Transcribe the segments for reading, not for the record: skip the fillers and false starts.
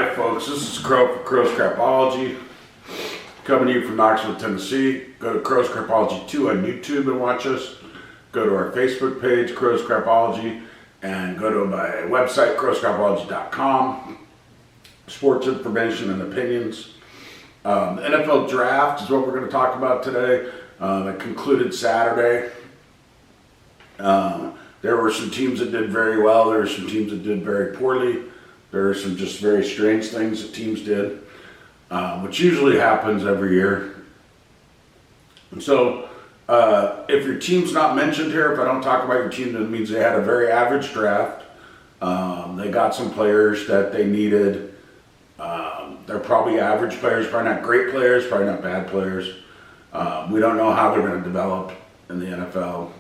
Hi folks, this is Crow for Crow's Crapology, coming to you from Knoxville, Tennessee. Go to Crow's Crapology 2 on YouTube and watch us. Go to our Facebook page, Crow's Crapology, and go to my website, crowscrapology.com. Sports information and opinions. The NFL draft is what we're going to talk about today. That concluded Saturday. There were some teams that did very well. There were some teams that did very poorly. There are some just very strange things that teams did, which usually happens every year. And so, if your team's not mentioned here, if I don't talk about your team, that means they had a very average draft. They got some players that they needed. They're probably average players, probably not great players, probably not bad players. We don't know how they're going to develop in the NFL.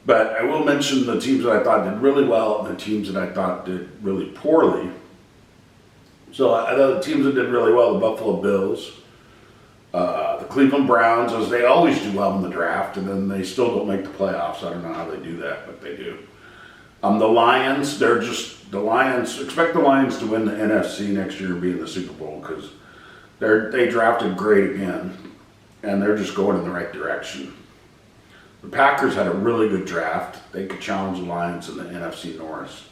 But I will mention the teams that I thought did really well and the teams that I thought did really poorly. So the teams that did really well, the Buffalo Bills, the Cleveland Browns, as they always do well in the draft, and then they still don't make the playoffs. I don't know how they do that, but they do. The Lions, expect the Lions to win the NFC next year and be in the Super Bowl because they drafted great again, and they're just going in the right direction. The Packers had a really good draft. They could challenge the Lions in the NFC North.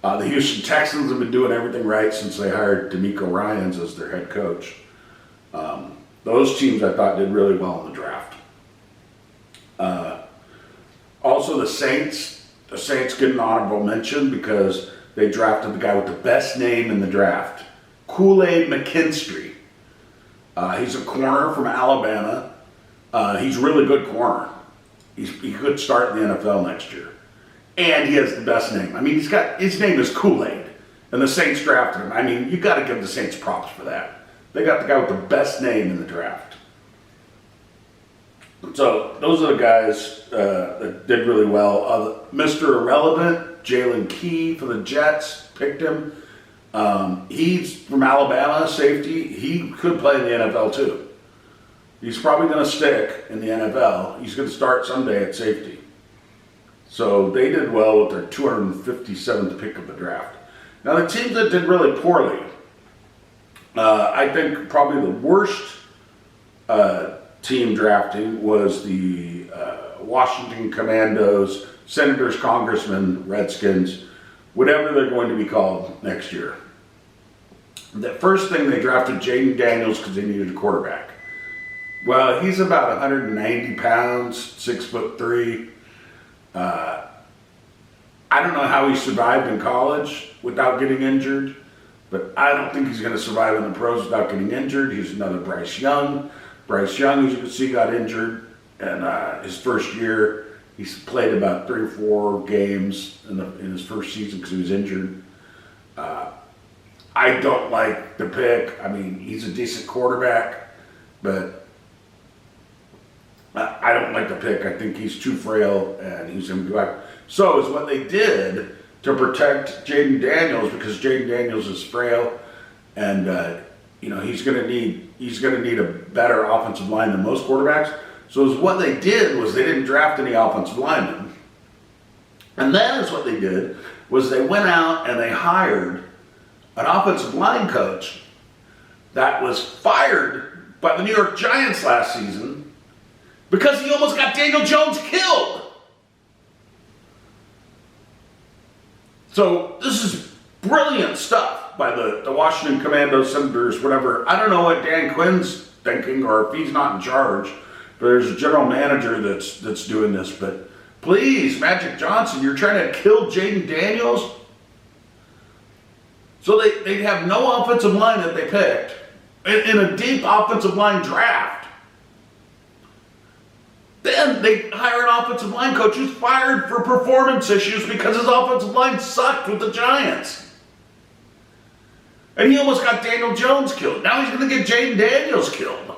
The Houston Texans have been doing everything right since they hired DeMeco Ryans as their head coach. Those teams I thought did really well in the draft. Also the Saints. The Saints get an honorable mention because they drafted the guy with the best name in the draft, Kool-Aid McKinstry. He's a corner from Alabama. He's a really good corner. He could start in the NFL next year. And he has the best name. I mean, his name is Kool-Aid. And the Saints drafted him. I mean, you got to give the Saints props for that. They got the guy with the best name in the draft. So those are the guys that did really well. Mr. Irrelevant, Jalen Key for the Jets, picked him. He's from Alabama, safety. He could play in the NFL too. He's probably going to stick in the NFL. He's going to start someday at safety. So they did well with their 257th pick of the draft. Now the teams that did really poorly, I think probably the worst team drafting was the Washington Commandos, Senators, Congressmen, Redskins, whatever they're going to be called next year. The first thing they drafted Jaden Daniels because they needed a quarterback. Well, he's about 190 pounds, 6'3". I don't know how he survived in college without getting injured, but I don't think he's going to survive in the pros without getting injured. He's another Bryce Young. Bryce Young, as you can see, got injured in his first year. He's played about 3 or 4 games in his first season because he was injured. I don't like the pick. I mean, he's a decent quarterback, but I don't like the pick. I think he's too frail, and he's going to go back. So is what they did to protect Jaden Daniels because Jaden Daniels is frail, and he's going to need a better offensive line than most quarterbacks. So is what they did was they didn't draft any offensive linemen, and then is what they did was they went out and they hired an offensive line coach that was fired by the New York Giants last season. Because he almost got Daniel Jones killed. So this is brilliant stuff by the Washington Commandos, Senators, whatever. I don't know what Dan Quinn's thinking or if he's not in charge. But there's a general manager that's doing this. But please, Magic Johnson, you're trying to kill Jaden Daniels? So they have no offensive line that they picked in a deep offensive line draft. Then they hire an offensive line coach who's fired for performance issues because his offensive line sucked with the Giants. And he almost got Daniel Jones killed. Now he's going to get Jaden Daniels killed.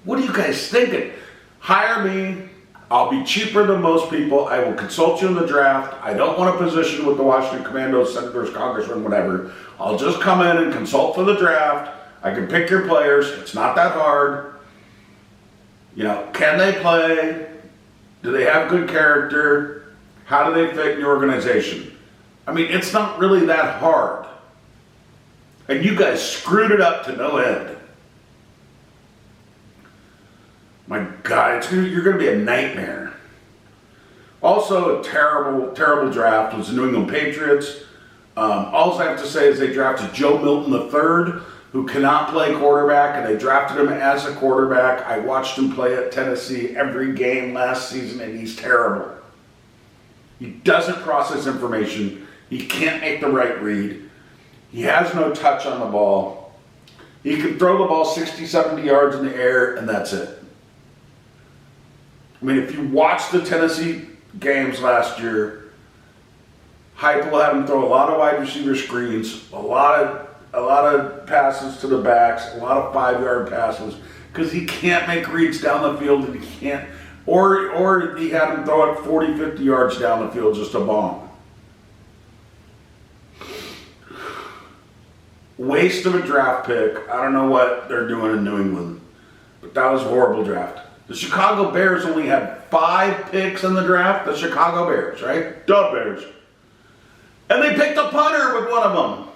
What are you guys thinking? Hire me. I'll be cheaper than most people. I will consult you in the draft. I don't want a position with the Washington Commandos, Senators, Congressmen, whatever. I'll just come in and consult for the draft. I can pick your players. It's not that hard. Can they play? Do they have good character? How do they fit in your organization? I mean, it's not really that hard. And you guys screwed it up to no end. My God, you're going to be a nightmare. Also, a terrible, terrible draft was the New England Patriots. All I have to say is they drafted Joe Milton III, who cannot play quarterback, and they drafted him as a quarterback. I watched him play at Tennessee every game last season, and he's terrible. He doesn't process information. He can't make the right read. He has no touch on the ball. He can throw the ball 60, 70 yards in the air, and that's it. I mean, if you watch the Tennessee games last year, Heupel had him throw a lot of wide receiver screens, a lot of passes to the backs, a lot of 5-yard passes, because he can't make reads down the field, and he can't, or he had him throw it 40, 50 yards down the field, just a bomb. Waste of a draft pick. I don't know what they're doing in New England, but that was a horrible draft. The Chicago Bears only had 5 picks in the draft. The Chicago Bears, right? The Bears. And they picked a punter with one of them.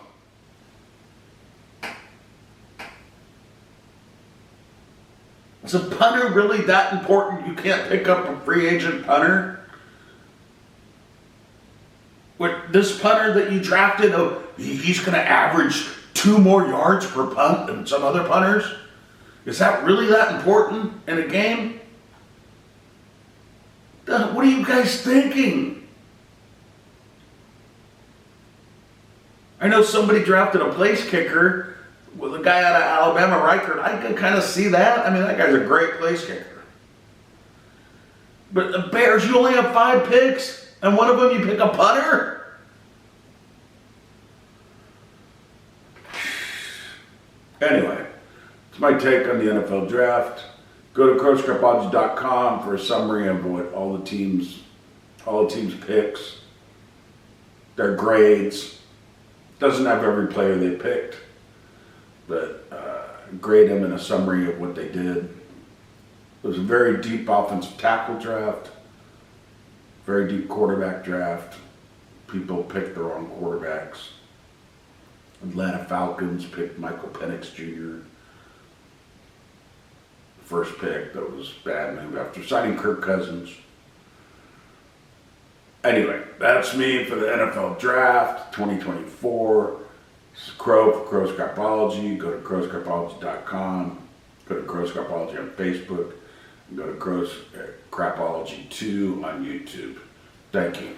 Is a punter really that important? You can't pick up a free agent punter? With this punter that you drafted, he's going to average 2 more yards per punt than some other punters? Is that really that important in a game? What are you guys thinking? I know somebody drafted a place kicker with a guy out of Alabama, Reichert. I can kind of see that. I mean, that guy's a great place kicker. But the Bears, you only have 5 picks, and one of them you pick a punter? Anyway, it's my take on the NFL draft. Go to crowscrapology.com for a summary of what all the teams picks, their grades. Doesn't have every player they picked, but grade them in a summary of what they did. It was a very deep offensive tackle draft, very deep quarterback draft. People picked the wrong quarterbacks. Atlanta Falcons picked Michael Penix Jr. First pick. That was a bad move after signing Kirk Cousins. Anyway, that's me for the NFL Draft 2024. This is Crow for Crow's Crapology. Go to crowscrapology.com. Go to Crow's Crapology on Facebook. And go to Crow's Crapology 2 on YouTube. Thank you.